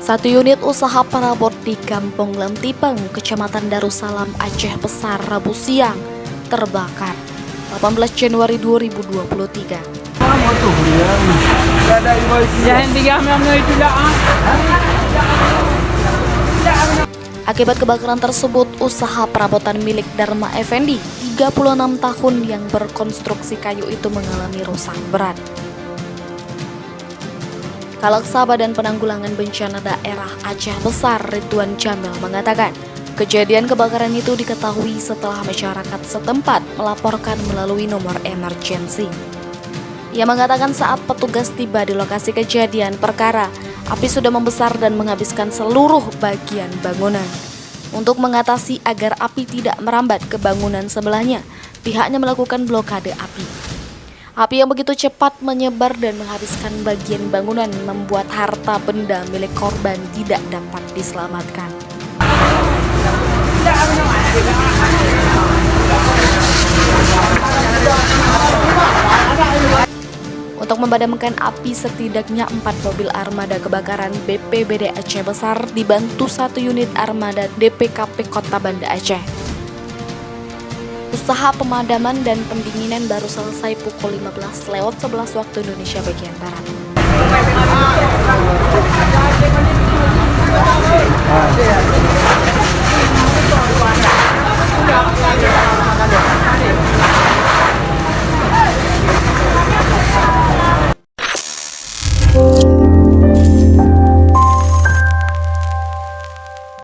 Satu unit usaha perabot di Kampung Lentipeng, Kecamatan Darussalam, Aceh Besar, Rabu siang terbakar 18 Januari 2023. Akibat kebakaran tersebut, usaha perabotan milik Dharma Effendi, 36 tahun yang berkonstruksi kayu itu mengalami rusak berat. Kalak Sabah dan Penanggulangan Bencana Daerah Aceh Besar Ridwan Jamil mengatakan, kejadian kebakaran itu diketahui setelah masyarakat setempat melaporkan melalui nomor emergensi. Ia mengatakan saat petugas tiba di lokasi kejadian perkara, api sudah membesar dan menghabiskan seluruh bagian bangunan. Untuk mengatasi agar api tidak merambat ke bangunan sebelahnya, pihaknya melakukan blokade api. Api yang begitu cepat menyebar dan menghabiskan bagian bangunan membuat harta benda milik korban tidak dapat diselamatkan. Untuk memadamkan api, setidaknya 4 mobil armada kebakaran BPBD Aceh Besar dibantu 1 unit armada DPKP Kota Banda Aceh. Usaha pemadaman dan pendinginan baru selesai pukul 15:11 waktu Indonesia bagian Barat.